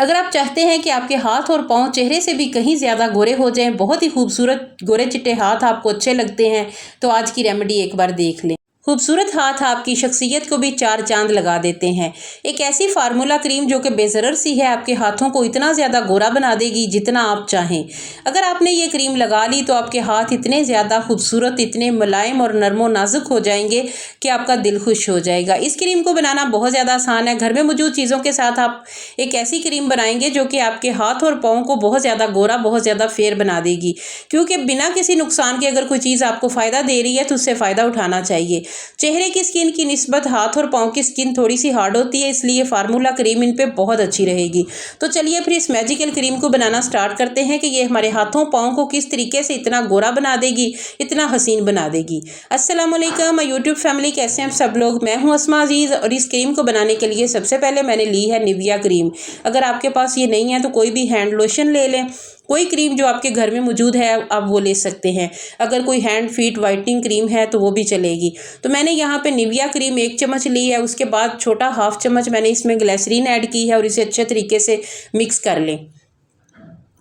अगर आप चाहते हैं कि आपके हाथ और पाँव चेहरे से भी कहीं ज़्यादा गोरे हो जाएं, बहुत ही खूबसूरत गोरे चिट्टे हाथ आपको अच्छे लगते हैं, तो आज की रेमेडी एक बार देख लें। खूबसूरत हाथ आपकी शख्सियत को भी चार चांद लगा देते हैं। एक ऐसी फार्मूला क्रीम जो कि बेज़रर सी है, आपके हाथों को इतना ज़्यादा गोरा बना देगी जितना आप चाहें। अगर आपने ये क्रीम लगा ली तो आपके हाथ इतने ज़्यादा खूबसूरत, इतने मुलायम और नरमो नाजुक हो जाएंगे कि आपका दिल खुश हो जाएगा। इस क्रीम को बनाना बहुत ज़्यादा आसान है। घर में मौजूद चीज़ों के साथ आप एक ऐसी क्रीम बनाएंगे जो कि आपके हाथ और पाँव को बहुत ज़्यादा गोरा, बहुत ज़्यादा फेयर बना देगी। क्योंकि बिना किसी नुकसान के अगर कोई चीज़ आपको फ़ायदा दे रही है तो उससे फ़ायदा उठाना चाहिए। चेहरे की स्किन की निस्बत हाथ और पाँव की स्किन थोड़ी सी हार्ड होती है, इसलिए फार्मूला क्रीम इन पे बहुत अच्छी रहेगी। तो चलिए फिर इस मैजिकल क्रीम को बनाना स्टार्ट करते हैं कि ये हमारे हाथों पाँव को किस तरीके से इतना गोरा बना देगी, इतना हसीन बना देगी। अस्सलाम वालेकुम माय यूट्यूब फैमिली, कैसे हैं सब लोग। मैं हूं अस्मा अजीज़ और इस क्रीम को बनाने के लिए सबसे पहले मैंने ली है निविया क्रीम। अगर आपके पास ये नहीं है तो कोई भी हैंड लोशन ले लें। कोई क्रीम जो आपके घर में मौजूद है आप वो ले सकते हैं। अगर कोई हैंड फीट वाइटनिंग क्रीम है तो वो भी चलेगी। तो मैंने यहाँ पे निविया क्रीम 1 चम्मच ली है। उसके बाद छोटा हाफ चम्मच मैंने इसमें ग्लिसरीन ऐड की है और इसे अच्छे तरीके से मिक्स कर लें।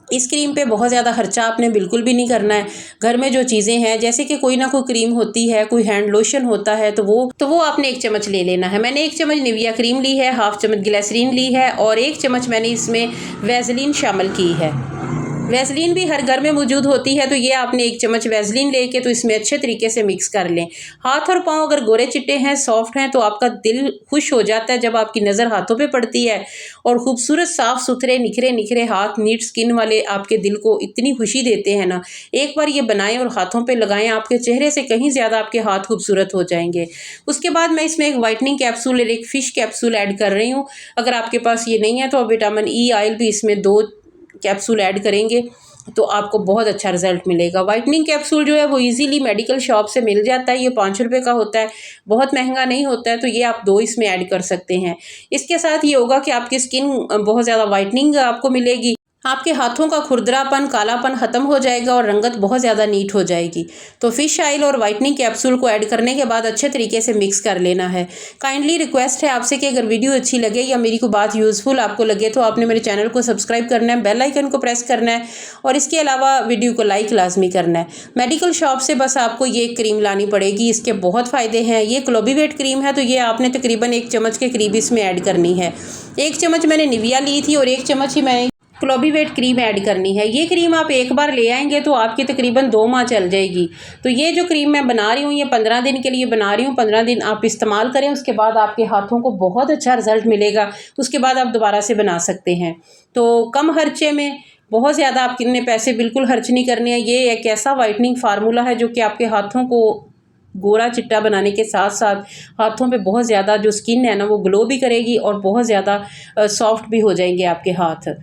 इस क्रीम पे बहुत ज़्यादा खर्चा आपने बिल्कुल भी नहीं करना है। घर में जो चीज़ें हैं, जैसे कि कोई ना कोई क्रीम होती है, कोई हैंड लोशन होता है, तो वो आपने 1 चम्मच ले लेना है। मैंने 1 चम्मच निविया क्रीम ली है, हाफ चम्मच ग्लिसरीन ली है और 1 चम्मच मैंने इसमें वैसलीन शामिल की है। वैसलीन भी हर घर में मौजूद होती है, तो ये आपने 1 चम्मच वैसलीन लेके तो इसमें अच्छे तरीके से मिक्स कर लें। हाथ और पाँव अगर गोरे चिट्टे हैं, सॉफ्ट हैं, तो आपका दिल खुश हो जाता है जब आपकी नज़र हाथों पे पड़ती है और खूबसूरत साफ़ सुथरे निखरे निखरे हाथ, नीट स्किन वाले आपके दिल को इतनी खुशी देते हैं ना। एक बार ये बनाएं और हाथों पे लगाएं, आपके चेहरे से कहीं ज़्यादा आपके हाथ खूबसूरत हो जाएंगे। उसके बाद मैं इसमें एक वाइटनिंग कैप्सूल और एक फ़िश कैप्सूल ऐड कर रही हूँ। अगर आपके पास ये नहीं है तो आप विटामिन ई ऑयल भी इसमें 2 कैप्सूल ऐड करेंगे तो आपको बहुत अच्छा रिजल्ट मिलेगा। वाइटनिंग कैप्सूल जो है वो इजीली मेडिकल शॉप से मिल जाता है। ये 5 रुपये का होता है, बहुत महंगा नहीं होता है, तो ये आप 2 इसमें ऐड कर सकते हैं। इसके साथ ये होगा कि आपकी स्किन बहुत ज़्यादा वाइटनिंग आपको मिलेगी, आपके हाथों का खुरदरापन, कालापन ख़त्म हो जाएगा और रंगत बहुत ज़्यादा नीट हो जाएगी। तो फ़िश ऑयल और वाइटनिंग कैप्सूल को ऐड करने के बाद अच्छे तरीके से मिक्स कर लेना है। काइंडली रिक्वेस्ट है आपसे कि अगर वीडियो अच्छी लगे या मेरी कोई बात यूज़फुल आपको लगे तो आपने मेरे चैनल को सब्सक्राइब करना है, बेल आइकन को प्रेस करना है और इसके अलावा वीडियो को लाइक लाजमी करना है। मेडिकल शॉप से बस आपको ये क्रीम लानी पड़ेगी, इसके बहुत फ़ायदे हैं। ये क्लोबीवेट क्रीम है, तो ये आपने तकरीबन 1 चम्मच के करीब इसमें ऐड करनी है। 1 चम्मच मैंने निविया ली थी और 1 चम्मच ही मैंने क्लोबीवेट क्रीम ऐड करनी है। ये क्रीम आप एक बार ले आएंगे तो आपकी तकरीबन 2 माह चल जाएगी। तो ये जो क्रीम मैं बना रही हूँ ये 15 दिन के लिए बना रही हूँ। 15 दिन आप इस्तेमाल करें, उसके बाद आपके हाथों को बहुत अच्छा रिजल्ट मिलेगा। उसके बाद आप दोबारा से बना सकते हैं। तो कम खर्चे में बहुत ज़्यादा आपने पैसे बिल्कुल खर्च नहीं करने हैं। ये एक ऐसा वाइटनिंग फार्मूला है जो कि आपके हाथों को गोरा चिट्टा बनाने के साथ साथ हाथों पे बहुत ज़्यादा जो स्किन है ना वो ग्लो भी करेगी और बहुत ज़्यादा सॉफ्ट भी हो जाएंगे आपके हाथ।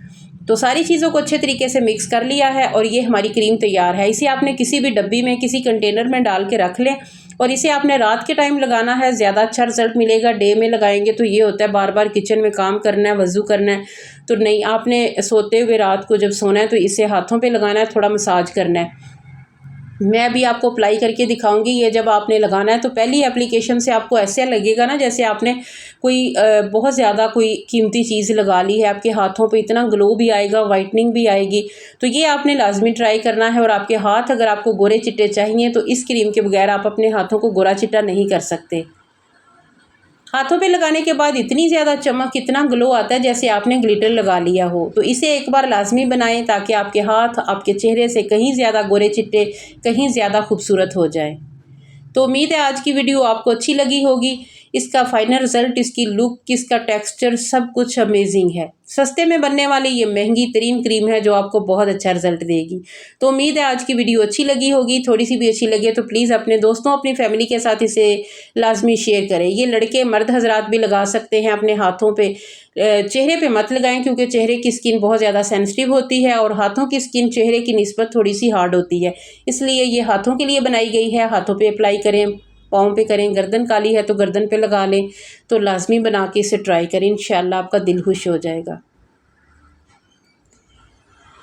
तो सारी चीज़ों को अच्छे तरीके से मिक्स कर लिया है और ये हमारी क्रीम तैयार है। इसे आपने किसी भी डब्बी में, किसी कंटेनर में डाल के रख लें और इसे आपने रात के टाइम लगाना है, ज़्यादा अच्छा रिजल्ट मिलेगा। डे में लगाएंगे तो ये होता है बार बार किचन में काम करना है, वज़ू करना है, तो नहीं, आपने सोते हुए रात को जब सोना है तो इसे हाथों पे लगाना है, थोड़ा मसाज करना है। मैं अभी आपको अप्लाई करके दिखाऊंगी। ये जब आपने लगाना है तो पहली एप्लीकेशन से आपको ऐसे लगेगा ना जैसे आपने कोई बहुत ज़्यादा कोई कीमती चीज़ लगा ली है। आपके हाथों पे इतना ग्लो भी आएगा, वाइटनिंग भी आएगी। तो ये आपने लाजमी ट्राई करना है। और आपके हाथ अगर आपको गोरे चिट्टे चाहिए तो इस क्रीम के बगैर आप अपने हाथों को गोरा चिट्टा नहीं कर सकते। हाथों पे लगाने के बाद इतनी ज़्यादा चमक, इतना ग्लो आता है जैसे आपने ग्लिटर लगा लिया हो। तो इसे एक बार लाजमी बनाएं ताकि आपके हाथ आपके चेहरे से कहीं ज़्यादा गोरे चिट्टे, कहीं ज़्यादा खूबसूरत हो जाए। तो उम्मीद है आज की वीडियो आपको अच्छी लगी होगी। इसका फाइनल रिजल्ट, इसकी लुक, इसका टेक्सचर सब कुछ अमेजिंग है। सस्ते में बनने वाली ये महंगी तरीन क्रीम है जो आपको बहुत अच्छा रिजल्ट देगी। तो उम्मीद है आज की वीडियो अच्छी लगी होगी। थोड़ी सी भी अच्छी लगे तो प्लीज़ अपने दोस्तों, अपनी फैमिली के साथ इसे लाजमी शेयर करें। ये लड़के मर्द हजरात भी लगा सकते हैं अपने हाथों पे। चेहरे पे मत लगाएं क्योंकि चेहरे की स्किन बहुत ज़्यादा सेंसिटिव होती है और हाथों की स्किन चेहरे की निस्बत थोड़ी सी हार्ड होती है, इसलिए ये हाथों के लिए बनाई गई है। हाथों पे अप्लाई करें, पाँव पे करें, गर्दन काली है तो गर्दन पे लगा लें। तो लाजमी बना के इसे ट्राई करें, इंशाल्लाह आपका दिल खुश हो जाएगा।